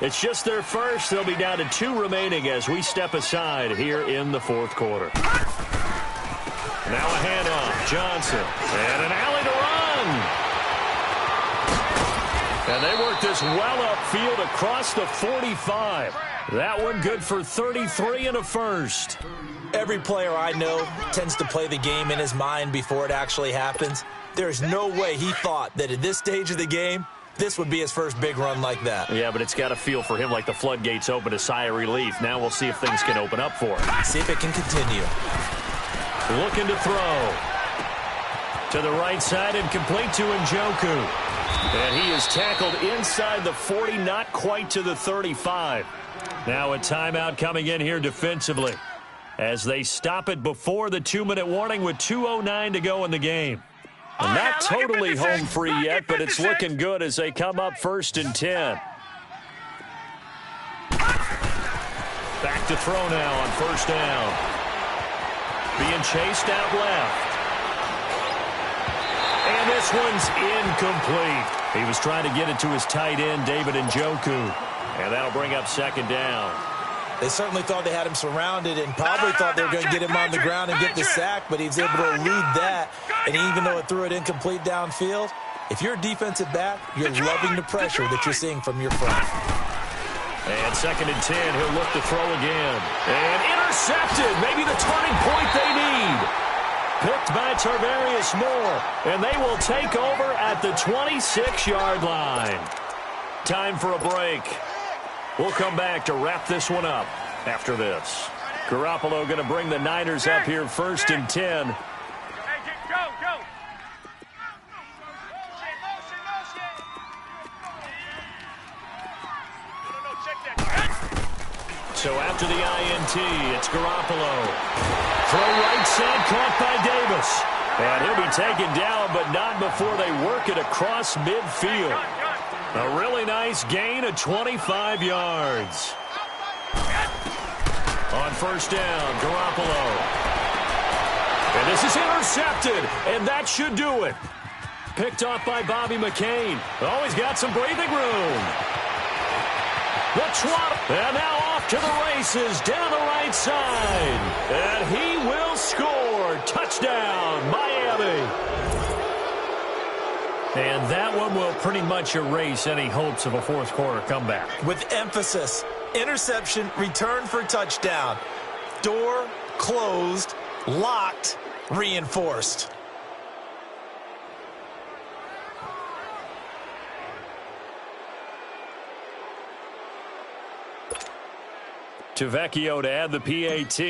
It's just their first. They'll be down to 2 remaining as we step aside here in the 4th quarter. Now a handoff. Johnson. And an alley to run. And they work this well upfield across the 45. That one good for 33 and a first. Every player I know tends to play the game in his mind before it actually happens. There's no way he thought that at this stage of the game, this would be his first big run like that. Yeah, but it's got to feel for him like the floodgates open, a sigh of relief. Now we'll see if things can open up for him. See if it can continue. Looking to throw. To the right side and complete to Njoku. And he is tackled inside the 40, not quite to the 35. Now a timeout coming in here defensively as they stop it before the 2-minute warning with 2:09 to go in the game. And not totally home free yet, but it's looking good as they come up 1st and 10. Back to throw now on 1st down. Being chased out left. And this one's incomplete. He was trying to get it to his tight end, David Njoku. And that'll bring up 2nd down. They certainly thought they had him surrounded and probably thought they were going to get him on the ground and get the sack, but he was able to elude that. And even though it threw it incomplete downfield, if you're a defensive back, you're loving the pressure that you're seeing from your front. And 2nd and 10, he'll look to throw again. And intercepted, maybe the turning point they need. Picked by Tarvarius Moore, and they will take over at the 26-yard line. Time for a break. We'll come back to wrap this one up after this. Garoppolo going to bring the Niners up here 1st and 10. Hey, go. So after the INT, it's Garoppolo. Throw right side, caught by Davis. And he'll be taken down, but not before they work it across midfield. A really nice gain of 25 yards. On 1st down, Garoppolo. And this is intercepted, and that should do it. Picked off by Bobby McCain. Oh, he's got some breathing room. The trot, and now off to the races down the right side. And he will score. Touchdown, Miami. And that one will pretty much erase any hopes of a 4th quarter comeback. With emphasis, interception, return for touchdown. Door closed, locked, reinforced. Tavecchio to add the PAT.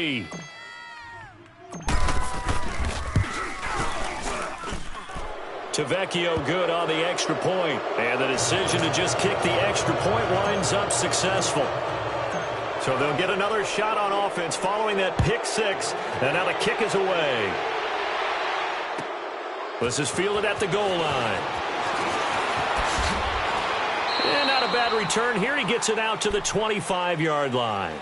Tavecchio good on the extra point. And the decision to just kick the extra point winds up successful. So they'll get another shot on offense following that pick six. And now the kick is away. This is fielded at the goal line. And not a bad return here. He gets it out to the 25-yard line.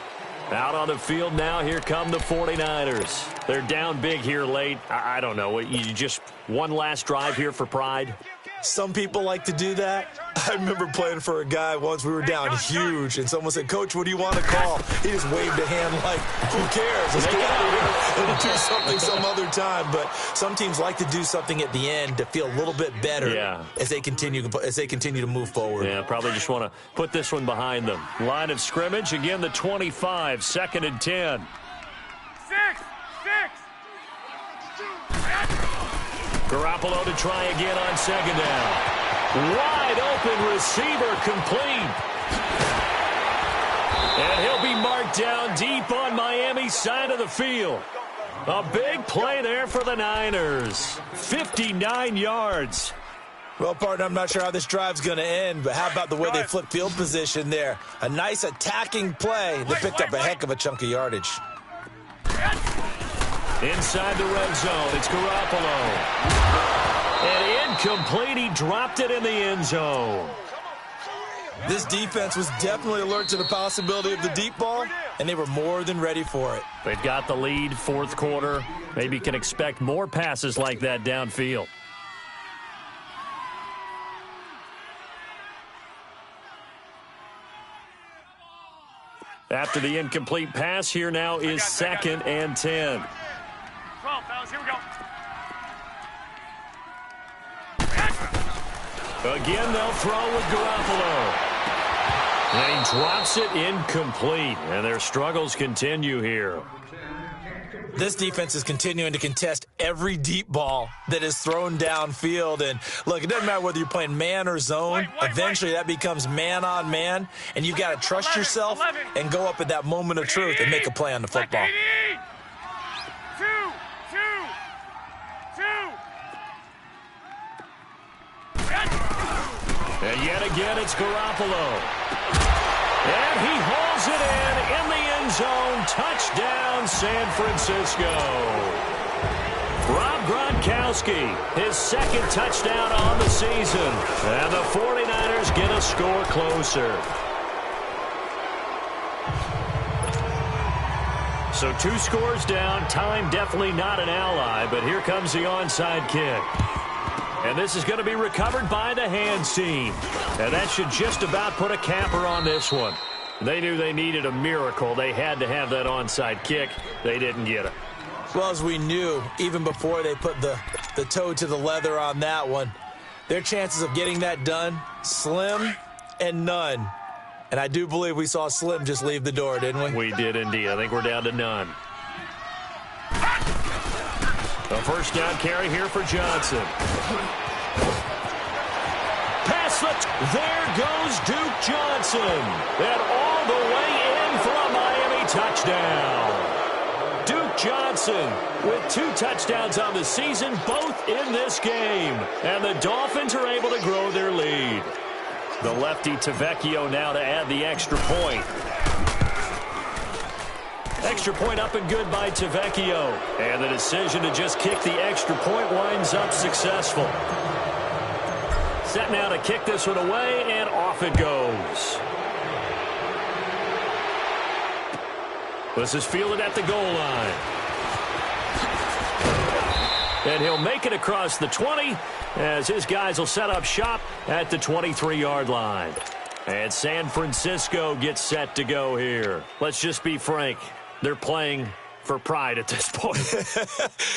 Out on the field now, here come the 49ers. They're down big here late. I don't know. You just one last drive here for pride? Some people like to do that. I remember playing for a guy once. We were down huge, and someone said, "Coach, what do you want to call?" He just waved a hand like, "Who cares? Let's get out of here and do something some other time." But some teams like to do something at the end to feel a little bit better as they continue to move forward. Yeah, probably just want to put this one behind them. Line of scrimmage, again, the 25, 2nd and 10. 6. Garoppolo to try again on 2nd down. Wide open receiver complete. And he'll be marked down deep on Miami's side of the field. A big play there for the Niners. 59 yards. Well, partner, I'm not sure how this drive's going to end, but how about the way they flipped field position there? A nice attacking play. They picked up a heck of a chunk of yardage. Inside the red zone, it's Garoppolo. And incomplete, he dropped it in the end zone. This defense was definitely alert to the possibility of the deep ball, and they were more than ready for it. They've got the lead, 4th quarter. Maybe can expect more passes like that downfield. After the incomplete pass, here now is 2nd and 10. 12, fellas, here we go. Again, they'll throw with Garoppolo. And he drops it incomplete. And their struggles continue here. This defense is continuing to contest every deep ball that is thrown downfield. And, look, it doesn't matter whether you're playing man or zone. Eventually, that becomes man-on-man. And you've got to trust yourself and go up at that moment of truth and make a play on the football. 2. And yet again, it's Garoppolo. And he hauls it in the end zone. Touchdown, San Francisco. Rob Gronkowski, his 2nd touchdown on the season. And the 49ers get a score closer. So 2 scores down. Time definitely not an ally, but here comes the onside kick. And this is going to be recovered by the hands team. And that should just about put a capper on this one. They knew they needed a miracle. They had to have that onside kick. They didn't get it. Well, as we knew, even before they put the toe to the leather on that one, their chances of getting that done, slim and none. And I do believe we saw Slim just leave the door, didn't we? We did indeed. I think we're down to none. A 1st down carry here for Johnson. Pass it. There goes Duke Johnson. And all the way in for a Miami touchdown. Duke Johnson with 2 touchdowns on the season, both in this game. And the Dolphins are able to grow their lead. The lefty Tavecchio now to add the extra point. Extra point up and good by Tavecchio. And the decision to just kick the extra point winds up successful. Set now to kick this one away, and off it goes. This is fielded at the goal line. And he'll make it across the 20 as his guys will set up shop at the 23-yard line. And San Francisco gets set to go here. Let's just be frank. They're playing for pride at this point.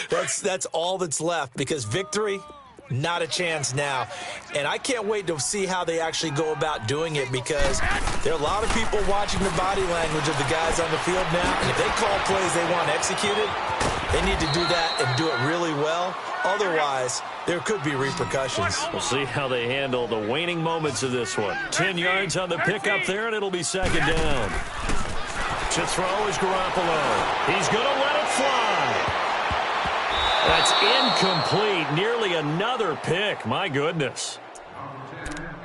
That's all that's left, because victory, not a chance now. And I can't wait to see how they actually go about doing it, because there are a lot of people watching the body language of the guys on the field now. And if they call plays they want executed, they need to do that and do it really well. Otherwise, there could be repercussions. We'll see how they handle the waning moments of this one. 10 yards on the pickup there, and it'll be 2nd down. To throw is Garoppolo. He's going to let it fly. That's incomplete. Nearly another pick. My goodness.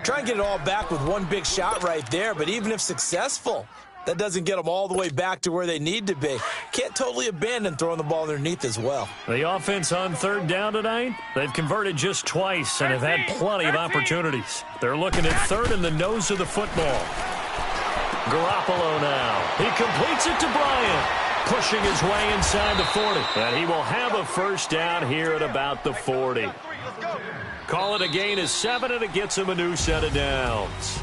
Try and get it all back with one big shot right there, but even if successful, that doesn't get them all the way back to where they need to be. Can't totally abandon throwing the ball underneath as well. The offense on third down tonight, they've converted just twice and have had plenty of opportunities. They're looking at third in the nose of the football. Garoppolo now. He completes it to Bryant, pushing his way inside the 40. And he will have a first down here at about the 40. Call it a gain of 7, and it gets him a new set of downs.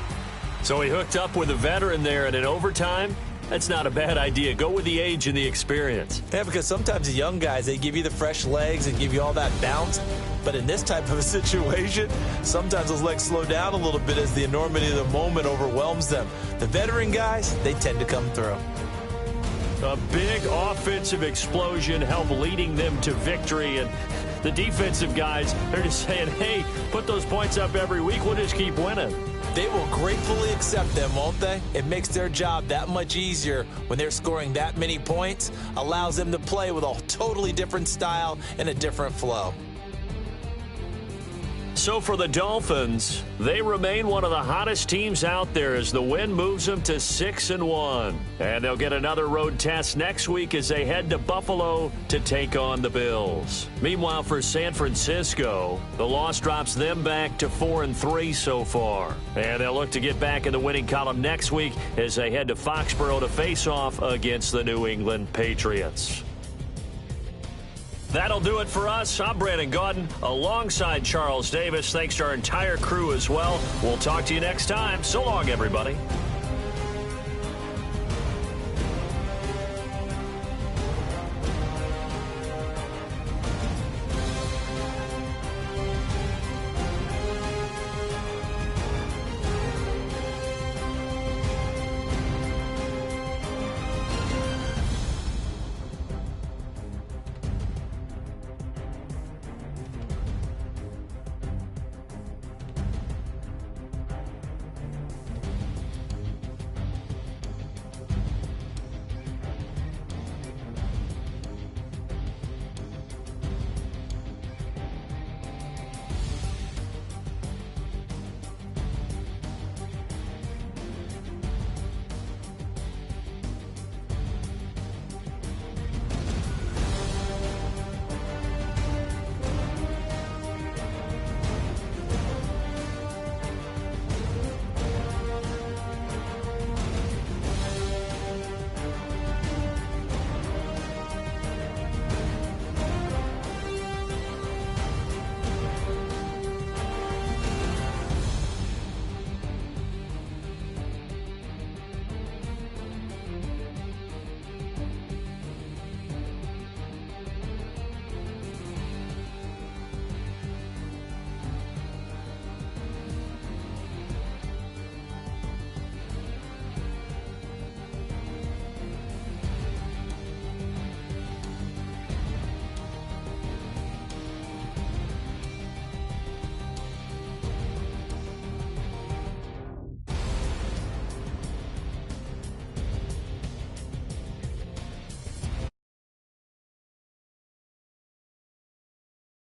So he hooked up with a veteran there, and in overtime, that's not a bad idea. Go with the age and the experience. Yeah, because sometimes the young guys, they give you the fresh legs and give you all that bounce. But in this type of a situation, sometimes those legs slow down a little bit as the enormity of the moment overwhelms them. The veteran guys, they tend to come through. A big offensive explosion helped leading them to victory, and the defensive guys, they're just saying, hey, put those points up every week, we'll just keep winning. They will gratefully accept them, won't they? It makes their job that much easier when they're scoring that many points, allows them to play with a totally different style and a different flow. So for the Dolphins, they remain one of the hottest teams out there as the win moves them to 6-1. And they'll get another road test next week as they head to Buffalo to take on the Bills. Meanwhile, for San Francisco, the loss drops them back to 4-3 so far. And they'll look to get back in the winning column next week as they head to Foxborough to face off against the New England Patriots. That'll do it for us. I'm Brandon Gaudin alongside Charles Davis. Thanks to our entire crew as well. We'll talk to you next time. So long, everybody.